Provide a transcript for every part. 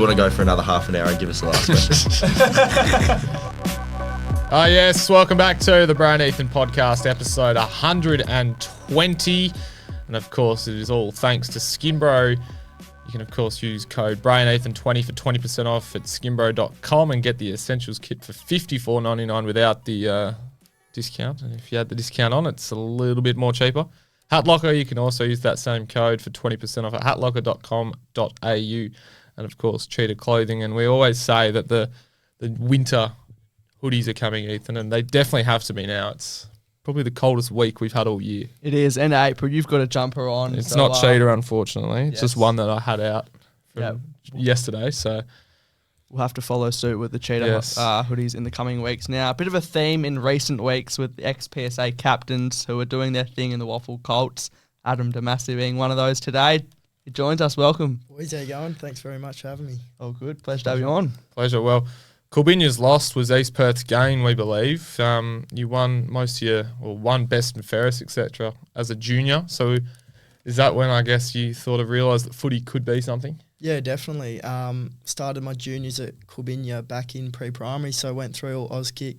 Want to go for another half an hour and give us the last question? Yes, welcome back to the Bray and Ethan podcast, episode 120. And of course, it is all thanks to Skinbro. You can, of course, use code BrayandEthan20 for 20% off at skinbro.com and get the Essentials kit for $54.99 without the discount. And if you add the discount on, it's a little bit more cheaper. Hat Locker, you can also use that same code for 20% off at hatlocker.com.au. And of course, Cheetah Clothing. And we always say that the winter hoodies are coming, Ethan, and they definitely have to be now. It's probably the coldest week we've had all year. It is. End of April, you've got a jumper on. It's not Cheetah, unfortunately. It's just one that I had out from yesterday. So we'll have to follow suit with the Cheetah hoodies in the coming weeks. Now, a bit of a theme in recent weeks with the ex-PSA captains who are doing their thing in the Waffle Colts. Adam De Masi being one of those today. He joins us. Welcome. Boys, how you going? Thanks very much for having me. Oh, good. Pleasure to have you on. Pleasure. Well, Corbinia's loss was East Perth's gain, we believe. You won won best and fairest, etc. as a junior. So is that when I guess you sort of realised that footy could be something? Yeah, definitely. Started my juniors at Corbinia back in pre-primary, so went through all Auskick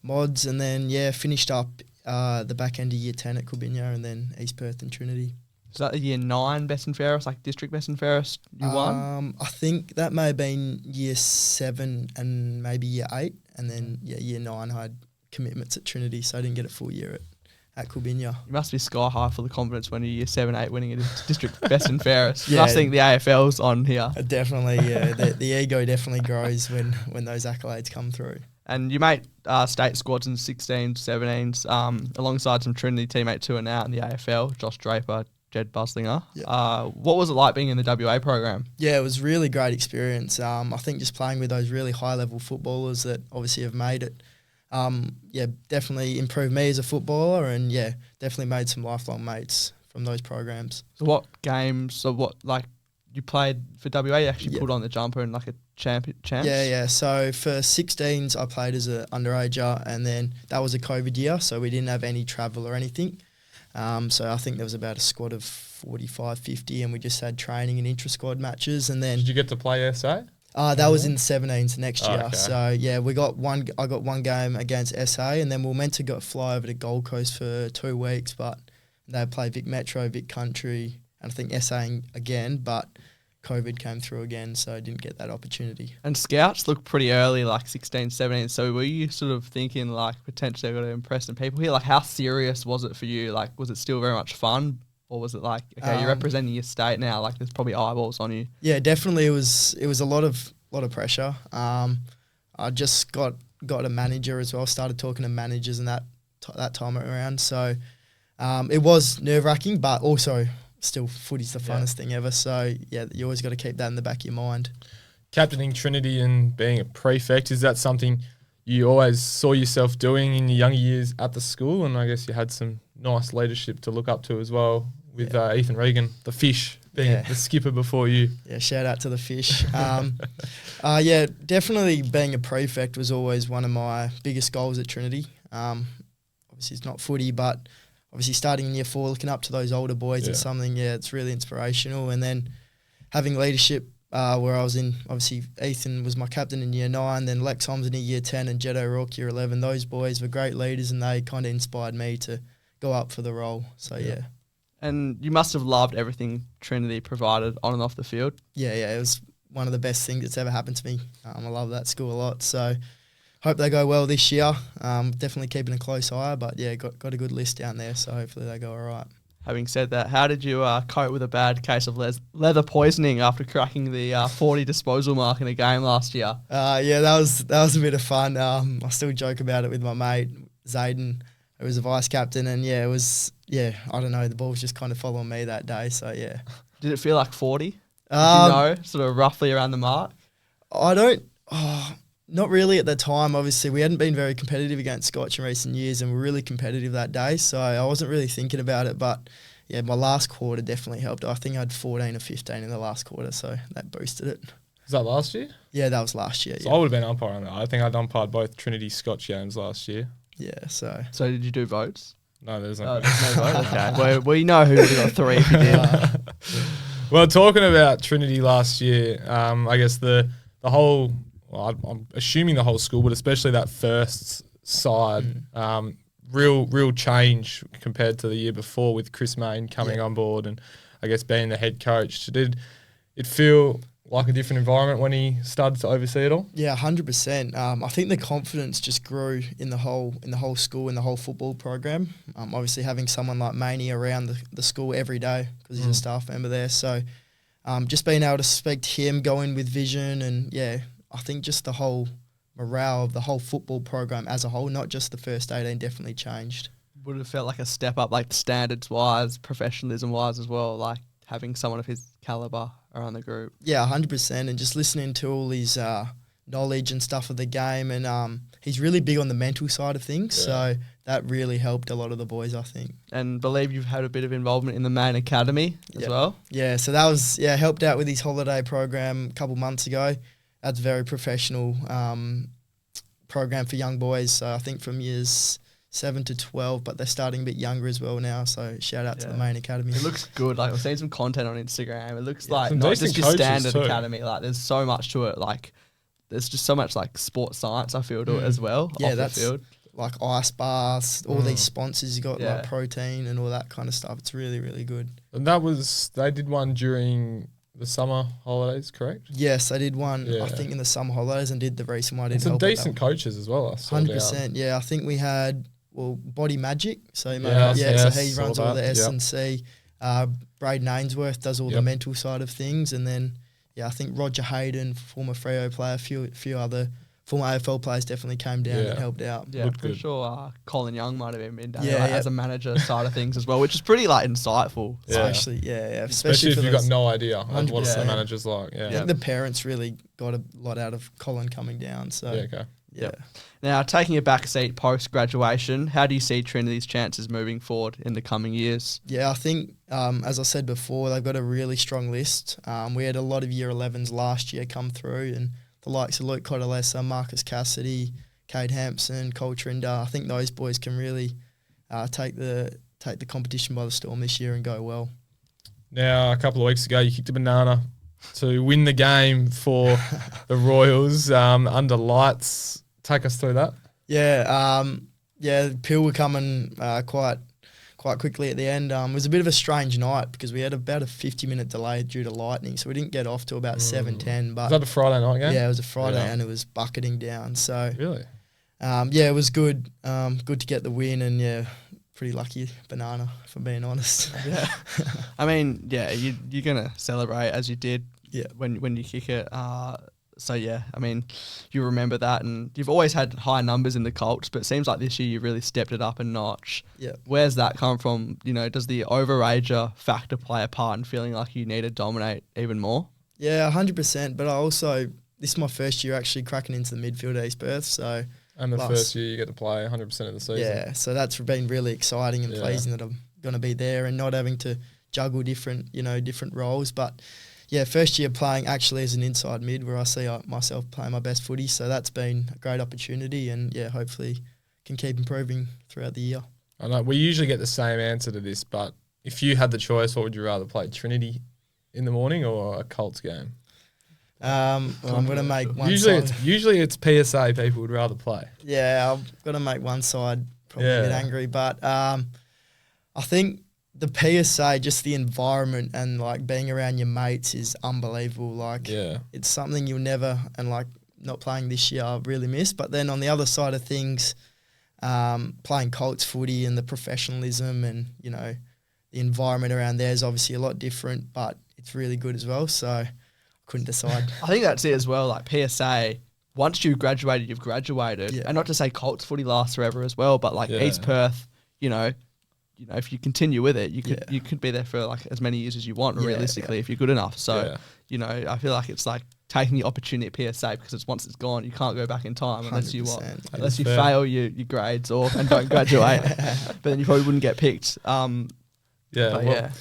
mods and then, finished up the back end of year 10 at Corbinia and then East Perth and Trinity. Is that the year 9 best and fairest, like district best and fairest you won? I think that may have been year 7 and maybe year 8. And then, year 9 I had commitments at Trinity, so I didn't get a full year at Corbinia. You must be sky high for the confidence when you're year 7, 8 winning a district best and fairest. You must think the AFL's on here. Definitely, yeah. the ego definitely grows when those accolades come through. And you made state squads in 16s, 17s, alongside some Trinity teammates who are now in the AFL, Josh Draper, Jed Buslinger. What was it like being in the WA program? Yeah, it was a really great experience. I think just playing with those really high-level footballers that obviously have made it, definitely improved me as a footballer and, definitely made some lifelong mates from those programs. So what games, you played for WA, you actually put on the jumper and like a champs? Yeah. So for 16s, I played as an underager and then that was a COVID year, so we didn't have any travel or anything. So I think there was about a squad of 45, 50 and we just had training and intra-squad matches and then... Did you get to play SA? That was in the 17s next year. Okay. So, I got one game against SA and then we were meant to fly over to Gold Coast for 2 weeks, but they played Vic Metro, Vic Country, and I think SA again, but COVID came through again, so I didn't get that opportunity. And scouts look pretty early, like 16, 17. So were you sort of thinking, like, potentially I've got to impress some people here? Like, how serious was it for you? Like, was it still very much fun? Or was it like, okay, you're representing your state now, like there's probably eyeballs on you? Yeah, definitely. It was a lot of pressure. I just got a manager as well, started talking to managers and that time around. So it was nerve-wracking, but also... still, footy's the funnest thing ever. So, you always got to keep that in the back of your mind. Captaining Trinity and being a prefect, is that something you always saw yourself doing in your younger years at the school? And I guess you had some nice leadership to look up to as well with Ethan Regan, the fish, being the skipper before you. Yeah, shout out to the fish. Definitely being a prefect was always one of my biggest goals at Trinity. Obviously, it's not footy, but... obviously, starting in year 4, looking up to those older boys is something, it's really inspirational. And then having leadership where I was in, obviously, Ethan was my captain in year 9, then Lex Holmes in year 10 and Jed O'Rourke year 11. Those boys were great leaders and they kind of inspired me to go up for the role. So, And you must have loved everything Trinity provided on and off the field. Yeah, it was one of the best things that's ever happened to me. I love that school a lot. So... hope they go well this year. Definitely keeping a close eye, but got a good list down there, so hopefully they go all right. Having said that, how did you cope with a bad case of leather poisoning after cracking the 40 disposal mark in a game last year? That was a bit of fun. I still joke about it with my mate Zayden, who was a vice captain, and it was I don't know, the ball was just kind of following me that day. So Did it feel like 40? Did you know, sort of roughly around the mark? I don't. Not really at the time. Obviously, we hadn't been very competitive against Scotch in recent years and we were really competitive that day, so I wasn't really thinking about it. But, my last quarter definitely helped. I think I had 14 or 15 in the last quarter, so that boosted it. Was that last year? Yeah, that was last year. So I would have been umpiring that. I think I'd umpired both Trinity Scotch games last year. Yeah, so... So did you do votes? No, there's no votes. Okay. Well, we know who would have got 3 if you did. Well, talking about Trinity last year, I guess the whole, well, I'm assuming the whole school, but especially that first side, real change compared to the year before with Chris Main coming on board and I guess being the head coach. Did it feel like a different environment when he started to oversee it all? Yeah, 100%. I think the confidence just grew in the whole school, in the whole football program. Obviously, having someone like Maney around the school every day because he's a staff member there. So, just being able to speak to him, go in with vision, and I think just the whole morale of the whole football program as a whole, not just the first 18, definitely changed. Would have felt like a step up, like standards wise, professionalism wise as well, like having someone of his caliber around the group. Yeah, 100%, and just listening to all his knowledge and stuff of the game, and he's really big on the mental side of things, so that really helped a lot of the boys, I think. And believe you've had a bit of involvement in the main academy as well. Yeah, so that was helped out with his holiday program a couple months ago. That's a very professional program for young boys. So I think from years 7 to 12, but they're starting a bit younger as well now. So shout out to the main academy. It looks good. Like I've seen some content on Instagram. It looks like some not decent just your coaches standard too. academy. Like there's so much to it. Like there's just so much like sports science I feel to it as well. Yeah, off that's the field. like ice baths, all these sponsors. You got Yeah. like protein and all that kind of stuff. It's really, really good. And they did one during the summer holidays, correct? Yes, I did one, Yeah. I think, in the summer holidays, and did the recent one. I And didn't some help with that decent one. coaches as well. I saw down. 100%. Yeah, I think we had Body Magic. So Yes, so he saw runs all the that. S&C. Braden Ainsworth does all the mental side of things, and then I think Roger Hayden, former Freo player, a few other former AFL players definitely came down and helped out. Yeah, Looked pretty good. sure Colin Young might have been down Yeah, there, like, yeah. as a manager side of things as well, which is pretty like insightful. Yeah. Especially Especially if for you've got those- no idea of what the 100%. manager's like. I Yeah. think the parents really got a lot out of Colin coming down. So Okay. yeah. Now, taking a back seat post graduation, how do you see Trinity's chances moving forward in the coming years? Yeah, I think, as I said before, they've got a really strong list. We had a lot of Year 11s last year come through, and the likes of Luke Codalesa, Marcus Cassidy, Cade Hampson, Cole Trinder. I think those boys can really take the competition by the storm this year and go well. Now, a couple of weeks ago, you kicked a banana to win the game for the Royals under lights. Take us through that. Yeah, Peel were coming quite quickly at the end. It was a bit of a strange night because we had about a 50-minute delay due to lightning, so we didn't get off till about 7:10. But Was that a Friday night game? yeah, it was a Friday Yeah. and it was bucketing down. So Really? it was good. Good to get the win, and pretty lucky banana, if I'm being honest. Yeah, I mean, you're gonna celebrate as you did Yeah. when you kick it. So yeah, I mean, you remember that, and you've always had high numbers in the Colts, but it seems like this year you really stepped it up a notch. Yeah. Where's that come from? You know, does the overager factor play a part in feeling like you need to dominate even more? Yeah, 100%. But this is my first year actually cracking into the midfield at East Perth, so And the Plus- first year you get to play 100% of the season. yeah, so that's been really exciting and Yeah. pleasing that I'm going to be there and not having to juggle different roles. But yeah, first year playing actually as an inside mid where I see myself playing my best footy, so that's been a great opportunity, and hopefully can keep improving throughout the year. I know we usually get the same answer to this, but if you had the choice, what would you rather play, Trinity in the morning or a Colts game? I'm going to make one Usually side. it's PSA people would rather play. Yeah, I'm going to make one side probably a bit Yeah. angry, but I think the PSA, just the environment and like being around your mates is unbelievable. Like Yeah. it's something you'll never, and like not playing this year, I've really missed. But then on the other side of things, playing Colts footy and the professionalism and, the environment around there is obviously a lot different, but it's really good as well. So I couldn't decide. I think that's it as well. Like PSA, once you've graduated, you've graduated, Yeah. and not to say Colts footy lasts forever as well, but like Yeah. East Perth, if you continue with it, you Yeah. could be there for like as many years as you want, Yeah, realistically, if you're good enough. So, Yeah. I feel like it's like taking the opportunity at PSA because once it's gone, you can't go back in time unless you 100%. unless you fair. fail your grades and don't graduate. But then you probably wouldn't get picked. Yeah. But Well, yeah.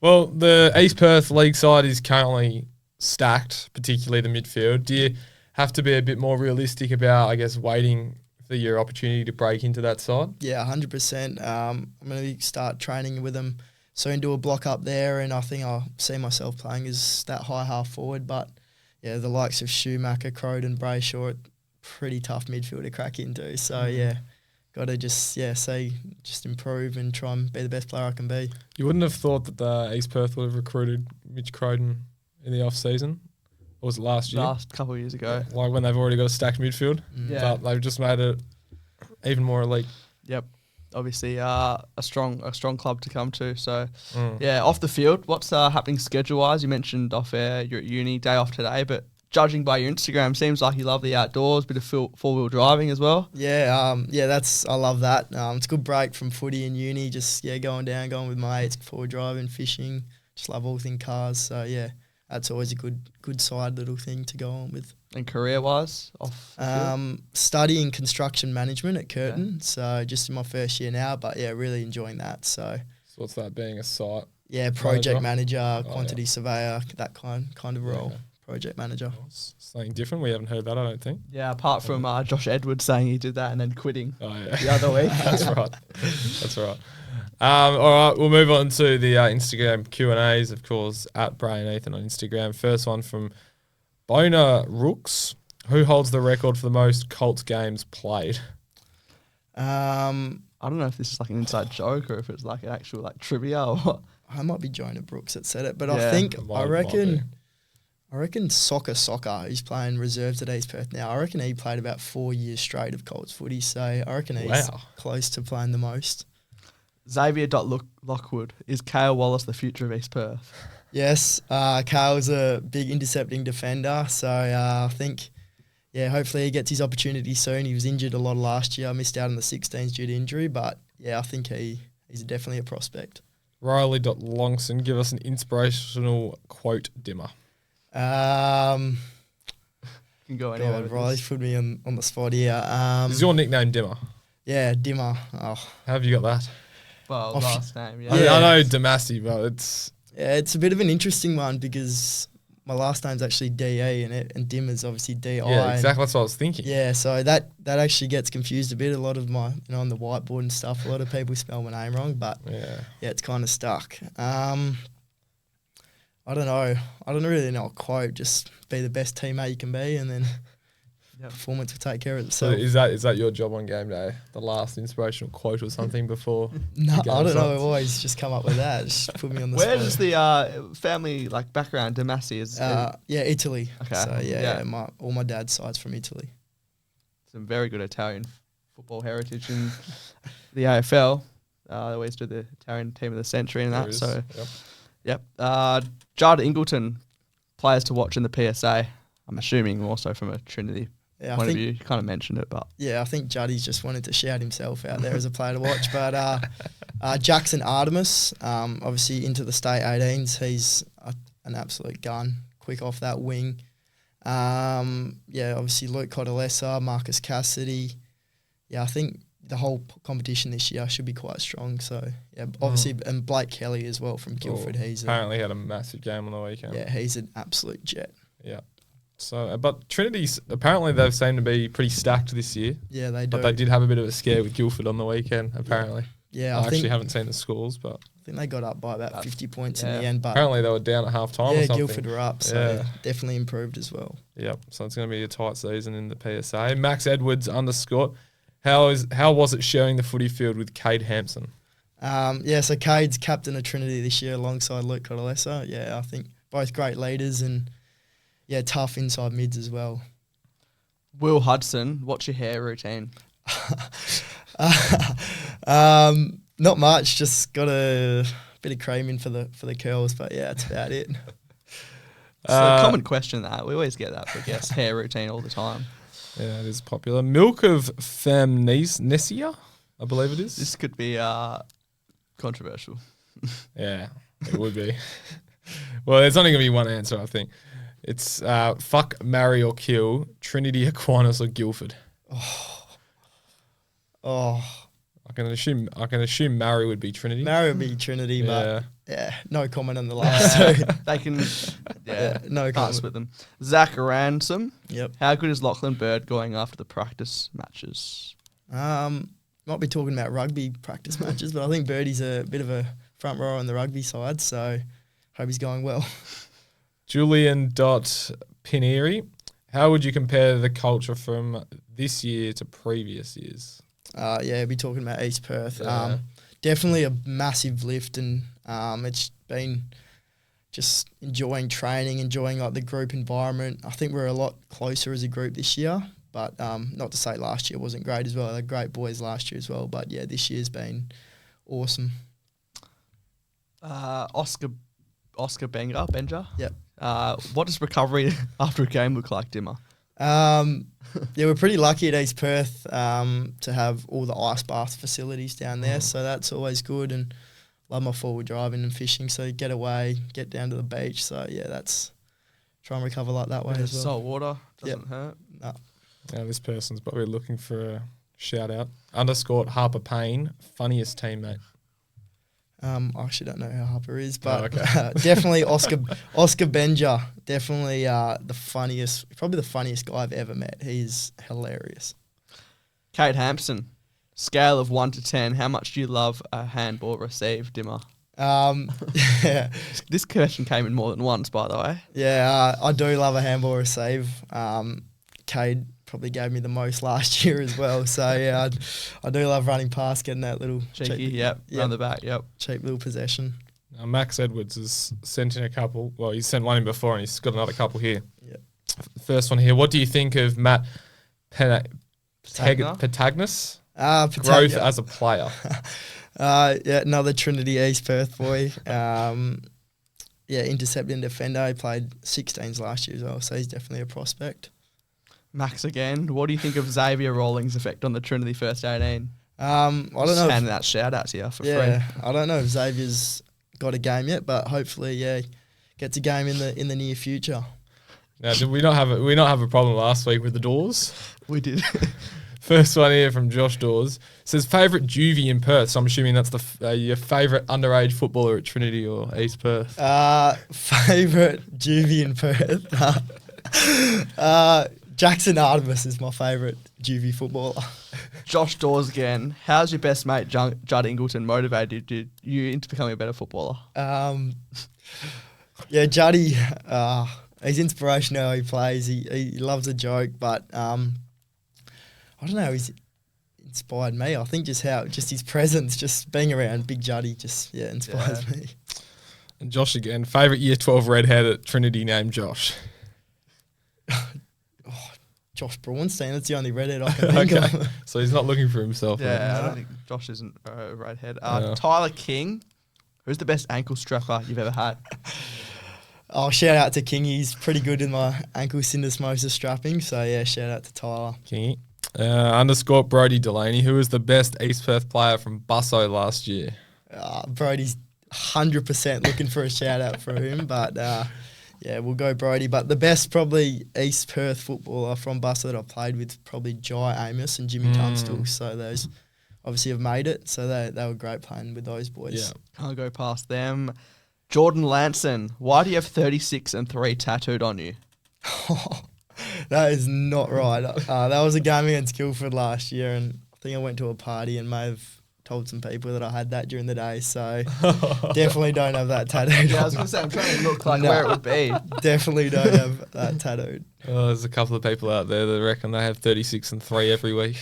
well, the East Perth league side is currently stacked, particularly the midfield. Do you have to be a bit more realistic about, I guess, waiting for your opportunity to break into that side? Yeah, 100%. I'm going to start training with them soon do a block up there, and I think I'll see myself playing as that high half forward. But yeah, the likes of Schumacher, Croden, Bray, Short, pretty tough midfield to crack into. So yeah, got to just improve and try and be the best player I can be. You wouldn't have thought that the East Perth would have recruited Mitch Croden in the off season. Or was it last year? Last couple of years ago. Like when they've already got a stacked midfield. Yeah. But they've just made it even more elite. Yep. Obviously, a strong club to come to. So, yeah, off the field, what's happening schedule-wise? You mentioned off air, you're at uni, day off today, but judging by your Instagram, seems like you love the outdoors, bit of four-wheel driving as well. Yeah, I love that. It's a good break from footy and uni, just going with my mates, forward driving, fishing, just love all things cars. So yeah, that's always a good side little thing to go on with. And career-wise, off the field? Studying construction management at Curtin, so just in my first year now, but yeah, really enjoying that. So what's that, being a site? Yeah, project manager, quantity surveyor, that kind of role. Project manager. Something different. We haven't heard that, I don't think. Yeah, apart from Josh Edwards saying he did that and then quitting the other week. That's right. That's right. All right, we'll move on to the Instagram Q&As, of course, at Bray and Ethan on Instagram. First one from Bona Rooks. Who holds the record for the most Colts games played? I don't know if this is like an inside joke or if it's like an actual like trivia or what. I might be Jonah Brooks that said it, but I reckon Soccer, he's playing reserves at East Perth now. I reckon he played about 4 years straight of Colts footy, so I reckon he's close to playing the most. Xavier.Lockwood, is Kale Wallace the future of East Perth? Yes, Kale's a big intercepting defender, so I think, hopefully he gets his opportunity soon. He was injured a lot last year, missed out on the 16s due to injury, but yeah, I think he's definitely a prospect. Riley.Longson, give us an inspirational quote, Dimma. Can go anywhere. God, Riley's put me on the spot here. Is your nickname Dimma? Yeah, Dimma. How have you got that? Well, last name, yeah. I know De Masi, but it's... Yeah, it's a bit of an interesting one because my last name's actually DE and Dimma's obviously DI. Yeah, exactly. That's what I was thinking. Yeah, so that actually gets confused a bit. A lot of my, on the whiteboard and stuff, a lot of people spell my name wrong, but yeah, it's kind of stuck. I don't know. I don't really know a quote. Just be the best teammate you can be, and then performance will take care of itself. So is that your job on game day? The last inspirational quote or something before? No, I don't know. I've always just come up with that. Just put me on the spot. Where does the family background? De Masi is. Italy. Okay. So all my dad's side's from Italy. Some very good Italian football heritage in the AFL. They always do the Italian team of the century and that. So. Yep. Jard Ingleton, players to watch in the PSA. I'm assuming also from a Trinity point of view. You kind of mentioned it, but... Yeah, I think Juddy's just wanted to shout himself out there as a player to watch. But Jackson Artemis, obviously into the state 18s, he's an absolute gun, quick off that wing. Obviously Luke Codalesa, Marcus Cassidy. Yeah, I think the whole competition this year should be quite strong. So, yeah, obviously, and Blake Kelly as well from Guildford. He's apparently had a massive game on the weekend. Yeah, he's an absolute jet. Yeah. So, but Trinity's, apparently they've seemed to be pretty stacked this year. Yeah, they do. But they did have a bit of a scare with Guildford on the weekend, apparently. Yeah, I actually haven't seen the scores, but... I think they got up by about 50 points in the end. But apparently they were down at half-time or something. Yeah, Guildford were up, so definitely improved as well. Yep, so it's going to be a tight season in the PSA. Max Edwards _ How was it sharing the footy field with Cade Hampson? So Cade's captain of Trinity this year alongside Luke Codalesa. Yeah, I think both great leaders and, tough inside mids as well. Will Hudson, what's your hair routine? Not much, just got a bit of cream in for the curls, but yeah, that's about it. It's a common question that. We always get that for guests, hair routine all the time. Yeah, it is popular. Milk of Famnesia, I believe it is. This could be controversial. Yeah, it would be. Well, there's only going to be one answer, I think. It's fuck, marry or kill, Trinity, Aquinas or Guildford. Oh. I can assume marry would be Trinity. Marry would be Trinity, but no comment on the last two. They can, no comment with them. Zach Ransom. Yep. How good is Lachlan Bird going after the practice matches? Might be talking about rugby practice matches, but I think Birdie's a bit of a front row on the rugby side. So hope he's going well. Julian.Pineri, how would you compare the culture from this year to previous years? We're talking about East Perth. Yeah. Definitely a massive lift, and it's been just enjoying training, enjoying like the group environment. I think we're a lot closer as a group this year, but not to say last year wasn't great as well. They're great boys last year as well, but yeah, this year's been awesome. Oscar Benja. Yep. What does recovery after a game look like, Dimma? We're pretty lucky at East Perth to have all the ice bath facilities down there, so that's always good. And love my forward driving and fishing, so get away, get down to the beach. So yeah, that's try and recover like that way as well. Salt water doesn't hurt. No. Now this person's probably looking for a shout out. _ Harper Payne, funniest teammate. I actually don't know who Harper is, but okay. definitely Oscar Benja. Definitely probably the funniest guy I've ever met. He's hilarious. Kate Hampson, scale of 1 to 10, how much do you love a handball receive, Dimma? Yeah. This question came in more than once, by the way. Yeah, I do love a handball receive. Cade probably gave me the most last year as well. So yeah, I do love running past, getting that little Cheeky, round the back, cheap little possession. Max Edwards has sent in a couple. Well, he's sent one in before and he's got another couple here. Yep. First one here. What do you think of Matt Patagnas' growth as a player? Another Trinity East Perth boy. Intercepting defender. He played 16s last year as well, so he's definitely a prospect. Max again. What do you think of Xavier Rawlings' effect on the Trinity first 18? I don't know. Just handing that shout out to you for free. I don't know if Xavier's got a game yet, but hopefully, gets a game in the near future. Now, did we not have a problem last week with the Doors? We did. First one here from Josh Dawes. Says, favourite juvie in Perth. So I'm assuming that's your favourite underage footballer at Trinity or East Perth. Favourite juvie in Perth. Jackson Artemis is my favourite juvie footballer. Josh Dawes again. How's your best mate Judd Ingleton motivated you into becoming a better footballer? Juddy, he's inspirational how he plays. He loves a joke, but I don't know, he's inspired me. I think just his presence, just being around Big Juddy inspires me. And Josh again, favourite year 12 redhead at Trinity named Josh. Josh Braunstein. That's the only redhead I can think of. So he's not looking for himself. Yeah, I don't think Josh isn't a redhead. Tyler King, who's the best ankle strapper you've ever had? Oh, shout out to King. He's pretty good in my ankle syndesmosis strapping. So, yeah, shout out to Tyler. Kingy. _ Brody Delaney, who was the best East Perth player from Busso last year? Brody's 100% looking for a shout out from him, but yeah, we'll go Brody. But the best probably East Perth footballer from Busso that I played with, probably Jai Amos and Jimmy Tunstall. So those obviously have made it. So they were great playing with those boys. Yeah, can't go past them. Jordan Lanson, why do you have 36 and 3 tattooed on you? That is not right. That was a game against Guildford last year, and I think I went to a party and may have told some people that I had that during the day, so definitely don't have that tattooed. Yeah, I was going to say, I'm trying to look like where it would be. Definitely don't have that tattooed. There's a couple of people out there that reckon they have 36 and 3 every week.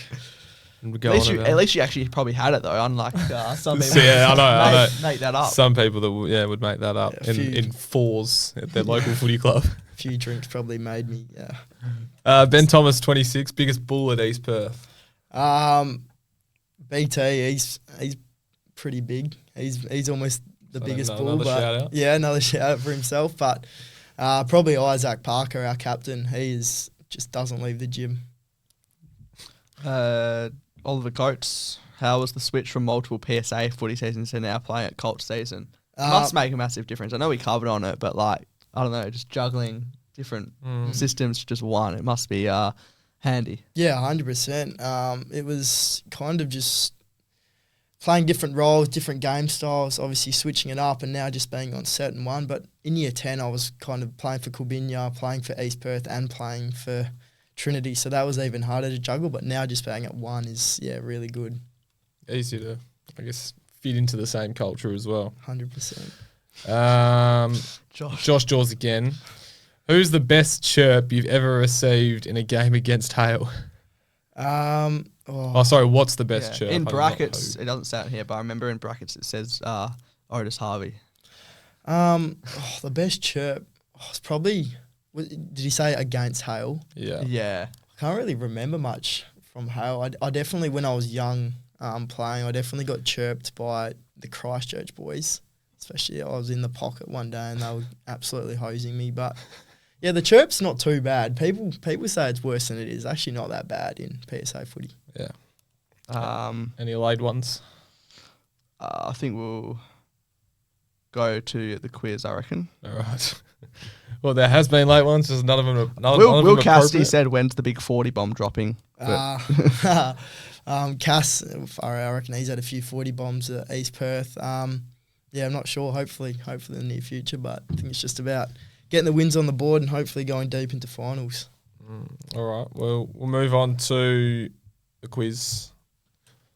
At least you actually probably had it though, unlike some people. Yeah, I know. Make that up. Some people that would make that up in fours at their local footy club. A few drinks probably made me. Ben Thomas, 26, biggest bull at East Perth. BT, he's pretty big. He's almost the biggest bull. Shout out. Yeah, another shout out for himself. But probably Isaac Parker, our captain. He just doesn't leave the gym. Oliver Coates, how was the switch from multiple PSA footy seasons to now playing at Colts season? Must make a massive difference. I know we covered on it, but I don't know, just juggling different systems to just one. It must be handy. Yeah, 100%. It was kind of just playing different roles, different game styles, obviously switching it up and now just being on certain one. But in year 10, I was kind of playing for Coolbinya, playing for East Perth and playing for Trinity. So that was even harder to juggle. But now just being at one is, really good. Easy to, I guess, fit into the same culture as well. 100%. Josh Jaws again. Who's the best chirp you've ever received in a game against Hale? Sorry, what's the best chirp? In brackets, it doesn't say it here, but I remember in brackets it says Otis Harvey. The best chirp, it's probably, did he say against Hale? Yeah. Yeah. I can't really remember much from Hale. I definitely, when I was young playing, I definitely got chirped by the Christchurch boys. Especially I was in the pocket one day and they were absolutely hosing me. But yeah, the chirp's not too bad. People say it's worse than it is. Actually not that bad in PSA footy. Yeah. Any laid ones? I think we'll go to the quiz, I reckon. All right. Well, there has been late ones, just none of them are Will Cassidy said, when's the big 40 bomb dropping? Cass, I reckon he's had a few 40 bombs at East Perth. Yeah, I'm not sure. Hopefully in the near future, but I think it's just about getting the wins on the board and hopefully going deep into finals. All right. Well, we'll move on to the quiz.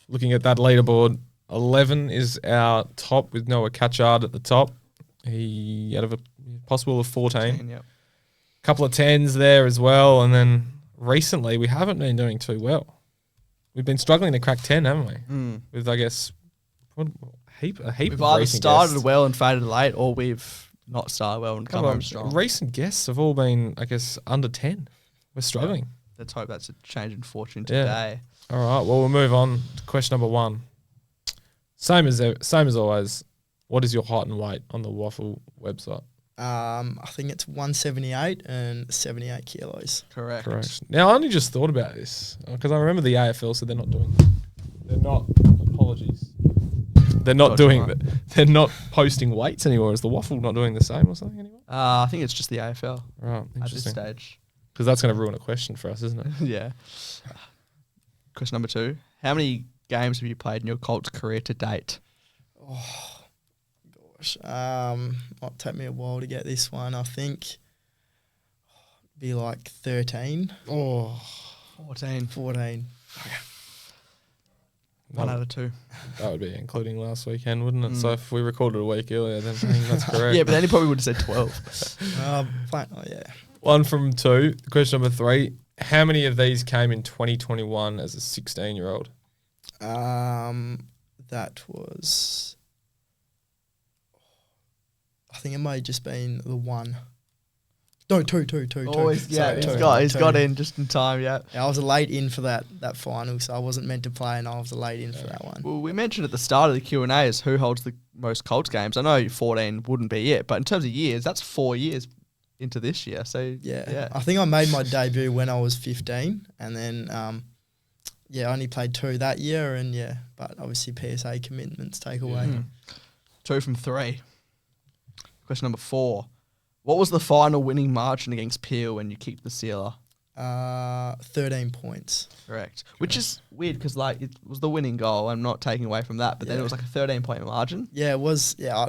Looking at that leaderboard, 11 is our top with Noah Catchard at the top. He out of a possible of 14. Yep. Couple of 10s there as well, and then recently we haven't been doing too well. We've been struggling to crack 10, haven't we? With, I guess, a heap We've of either recent started guests. well and faded late, or we've not started well and come home strong. Recent guests have all been, I guess, under 10. We're struggling. Let's hope that's a change in fortune Yeah. today. All right. Well, we'll move on to question number 1. Same as always. What is your height and weight on the Waffle website? I think it's 178 and 78 kilos. Correct. Now, I only just thought about this because I remember the AFL said they're not doing. They're not. Apologies. They're not doing. They're not posting weights anymore. Is the Waffle not doing the same or something anymore? I think it's just the AFL Right. at this Interesting. stage. Because that's going to ruin a question for us, isn't it? Yeah. Question number 2. How many games have you played in your Colts career to date? Might take me a while to get this one. I think be like 13. 14. 14. 1 out of 2. That would be including last weekend, wouldn't it? So if we recorded a week earlier, then I think that's correct. Yeah, but then he probably would have said 12. Yeah. 1 from 2. Question number 3. How many of these came in 2021 as a 16-year-old? That was, I think it may have just been the 1. No, two. Oh, he's got in just in time, yeah. Yeah, I was a late in for that final, so I wasn't meant to play, and I was a late in for that one. Well, we mentioned at the start of the Q&A is who holds the most Colts games. I know 14 wouldn't be it, but in terms of years, that's 4 years into this year. So Yeah. I think I made my debut when I was 15, and then I only played 2 that year, and but obviously PSA commitments take away. 2 from 3. Question number 4. What was the final winning margin against Peel when you kicked the sealer? 13 points. Correct. Which is weird because it was the winning goal. I'm not taking away from that, but then it was like a 13-point margin. Yeah, it was. Yeah,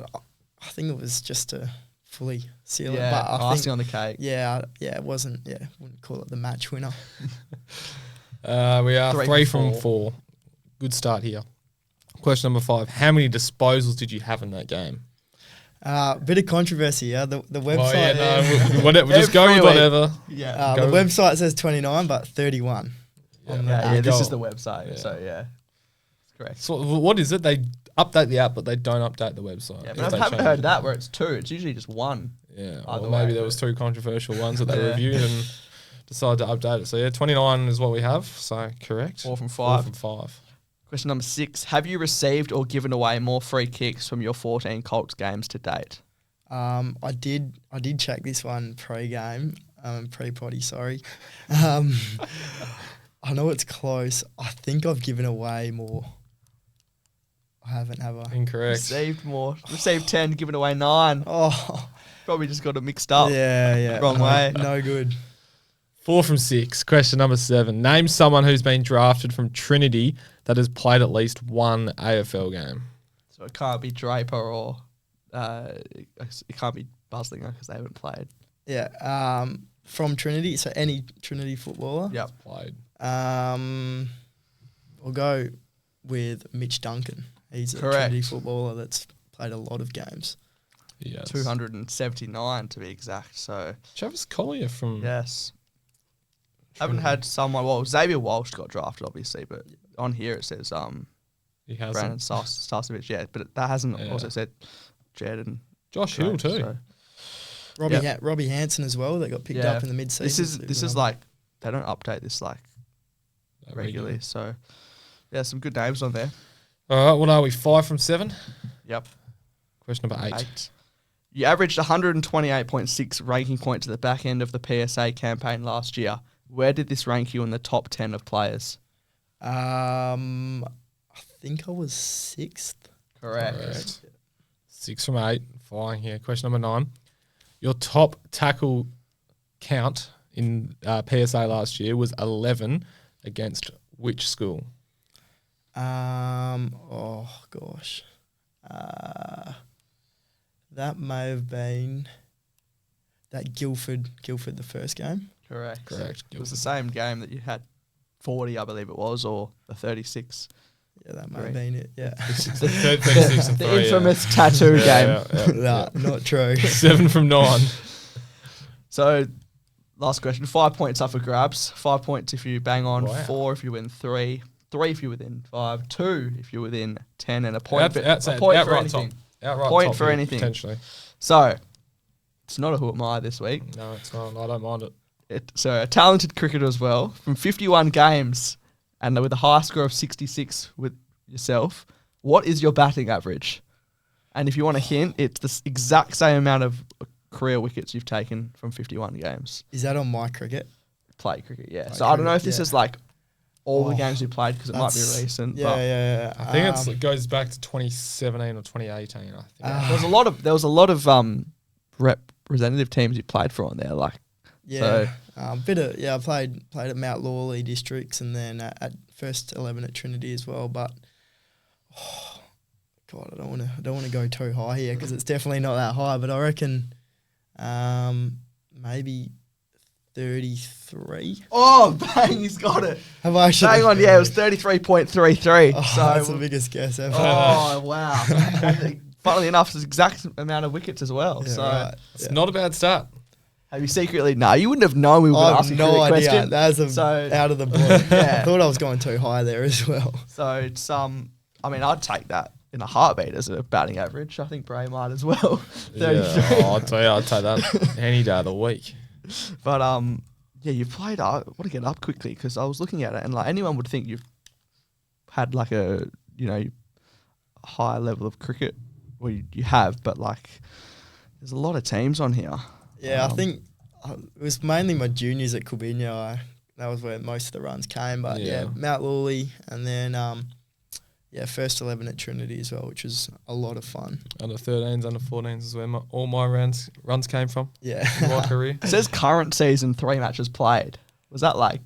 I think it was just to fully seal it. Yeah, But I icing think, on the cake. Yeah, it wasn't. Yeah, wouldn't call it the match winner. We are 3 3 from from 4. Good start here. Question number 5. How many disposals did you have in that game? Bit of controversy. Yeah, the website. We'll just go with whatever. Yeah. The website says 29, but 31. This is the website. Yeah. So, it's correct. So what is it? They update the app, but they don't update the website. Yeah, but I haven't heard that where it's 2. It's usually just 1. Yeah, Either well, maybe way, there but- was 2 controversial ones that they reviewed and decided to update it. So, 29 is what we have. So, correct. 4 from 4 5. from 5. Question number 6. Have you received or given away more free kicks from your 14 Colts games to date? I did check this one pre-game, pre-potty, sorry. I know it's close. I think I've given away more. I haven't, have I? Incorrect. Received more. Received 10, given away 9. Oh, Probably just got it mixed up. yeah. Wrong way. No good. 4 from 6. Question number 7. Name someone who's been drafted from Trinity that has played at least one AFL game. So it can't be Draper or it can't be Buslinger because they haven't played. Yeah. From Trinity, so any Trinity footballer. Yep. Played. We'll go with Mitch Duncan. He's a Correct. Trinity footballer that's played a lot of games. Yes. 279 to be exact. So Travis Collier from. yes, haven't had someone. Well, Xavier Walsh got drafted, obviously, but on here it says He has Brandon Starcevich. Yeah, but that hasn't also said Jed and Josh Hill too. So. Robbie Hansen as well. That got picked up in the mid-season. This is like they don't update this like regularly. So yeah, some good names on there. All right, what are we? 5 from 7. Yep. Question number 8. You averaged 128.6 ranking points at the back end of the PSA campaign last year. Where did this rank you in the top 10 of players? I think I was 6th. Correct. 6 from 8. Flying here. Question number 9. Your top tackle count in PSA last year was 11 against which school? Oh gosh. That may have been that Guildford the first game. Correct. It was Guildford. the same game that you had 40, I believe it was, or the 36. Yeah, that may have been it. Yeah. 36 and 3. The infamous tattoo game. Nah, not true. 7 from 9. So, last question. 5 points up for grabs. 5 points if you bang on. Wow. 4 if you win 3. 3 if you're within 5. 2 if you're within 10. And a point, Outside, a point for outright anything. top. Outright Point top for here, anything. Potentially. So, it's not a who am I this week. No, it's not. I don't mind it. So, a talented cricketer as well. From 51 games and with a high score of 66 with yourself, what is your batting average? And if you want a hint, it's the exact same amount of career wickets you've taken from 51 games. Is that on my cricket? Play cricket, yeah. Play So I don't know if cricket, this yeah. is like all the games you played because it might be That's- recent. Yeah, but yeah. I think it goes back to 2017 or 2018. I think. there was a lot of representative teams you played for on there. Like Yeah, I played at Mount Lawley districts and then at first 11 at Trinity as well. But God, I don't want to go too high here because it's definitely not that high. But I reckon maybe 33. oh bang, he's got it. Have I actually? Hang on, yeah, it was 33.33. Oh, so that's the biggest guess ever. oh wow. Funnily enough, it's the exact amount of wickets as well. Yeah, so right. It's not a bad start. have you secretly? No, you wouldn't have known we were I going to have ask a no cricket idea. question. That's So- out of the blue. Yeah. I thought I was going too high there as well. So it's I mean, I'd take that in a heartbeat as a batting average. I think Bray might as well. 33. Yeah. Oh, I'll tell you, I'll take that any day of the week. But yeah, you've played. I want to get up quickly because I was looking at it and like anyone would think you've had like a high level of cricket. Well, you have, but like there's a lot of teams on here. Yeah, I think it was mainly my juniors at Corbina. That was where most of the runs came. But yeah, Mount Lawley and then first 11 at Trinity as well, which was a lot of fun. Under 13s, under 14s is where all my runs came from Yeah, in my career. It says current season 3 matches played. Was that like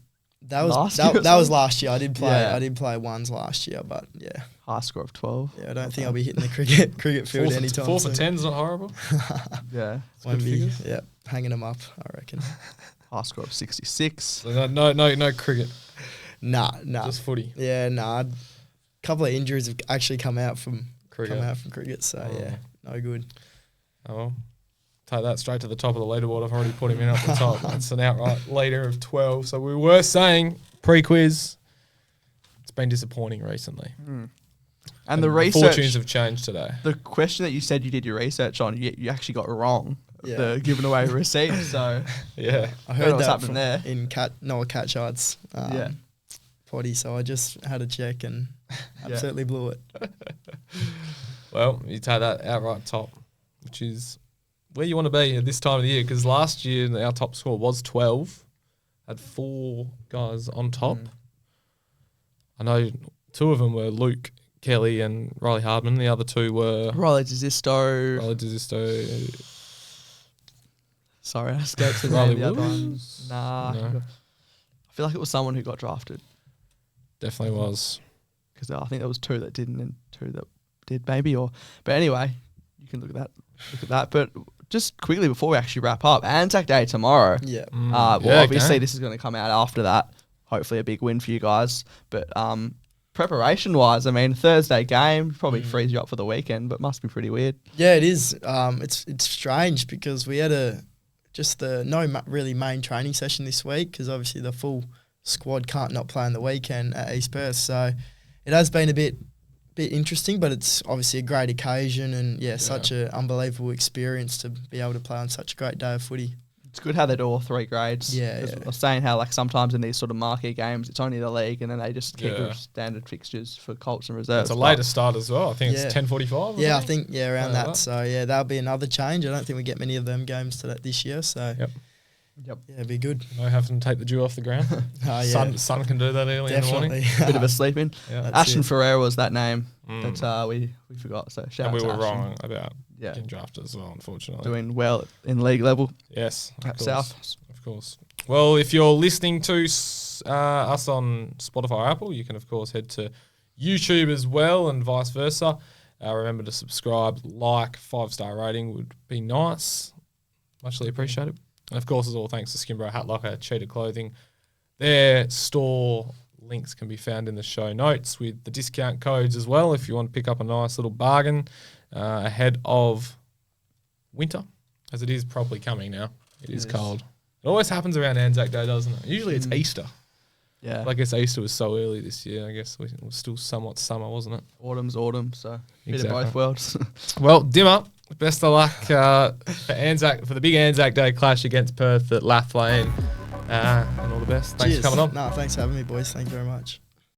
that was last year or that was something? last year. I did play. Yeah. I did play ones last year, but yeah, high score of 12? yeah. I don't think I'll be hitting the cricket field anytime 4 for soon. 10's not horrible. Yeah, Won't good be, figures. yeah, hanging them up. I reckon. high score of 66. So no cricket, Nah. just footy. Yeah, nah. A couple of injuries have actually come out from Cricket. So yeah, no good. Oh well. Take that straight to the top of the leaderboard. I've already put him in at the top. That's an outright leader of 12. So we were saying pre-quiz, it's been disappointing recently. And the the research, fortunes have changed today. the question that you said you did your research on, you actually got wrong. Yeah. The giving away receipt. So Yeah. I Don't know heard what's that happening from there. in Noah Catchard's Yeah. potty, so I just had a check and absolutely blew it. Well, you take that outright top, which is where you want to be at this time of the year. Because last year our top score was 12, had 4 guys on top. I know 2 of them were Luke Kelly and Riley Hardman. The other 2 were Riley Desisto. Riley Desisto. Sorry, I escaped the Riley name. The other one. Wills? Nah. No. I feel like it was someone who got drafted Definitely was. because I think there was 2 that didn't and 2 that did maybe. But anyway, you can look at that. But just quickly before we actually wrap up, Anzac Day tomorrow. Yeah. Well, Yeah, obviously okay. this is going to come out after that. Hopefully a big win for you guys. But preparation wise, I mean, Thursday game probably frees you up for the weekend, but must be pretty weird. Yeah, it is. It's strange because we had really main training session this week because obviously the full squad can't not play on the weekend at East Perth. So it has been a bit interesting, but it's obviously a great occasion and such an unbelievable experience to be able to play on such a great day of footy. It's good how they do all three grades. Yeah. I was saying how like sometimes in these sort of marquee games, it's only the league, and then they just keep the standard fixtures for Colts and reserves. It's a later start as well. I think it's 10:45. Yeah, I think around that. So that'll be another change. I don't think we get many of them games to that this year. So Yep. Yeah, it'd be good. No having to take the dew off the ground. Sun can do that early in the morning. Bit of a sleep in. Yeah. Ashton Ferreira was that name that we forgot. So shout out and we to were Ashton. wrong about getting drafted as well, unfortunately. Doing well in league level. Yes, at South. Of course. Well, if you're listening to us on Spotify or Apple, you can, of course, head to YouTube as well and vice versa. Remember to subscribe, like, 5-star rating would be nice. Muchly appreciated. And, of course, as all thanks to Skinbro Hat Locker, Cheetah Clothing. Their store links can be found in the show notes with the discount codes as well if you want to pick up a nice little bargain ahead of winter, as it is properly coming now. It is cold. It always happens around Anzac Day, doesn't it? Usually it's Easter. Yeah. But I guess Easter was so early this year. I guess it was still somewhat summer, wasn't it? Autumn's autumn, so bit Exactly. of both worlds. Well, Dimma, best of luck for the big Anzac Day clash against Perth at Lath Lane. And all the best. Thanks for coming on. No, thanks for having me, boys. Thank you very much.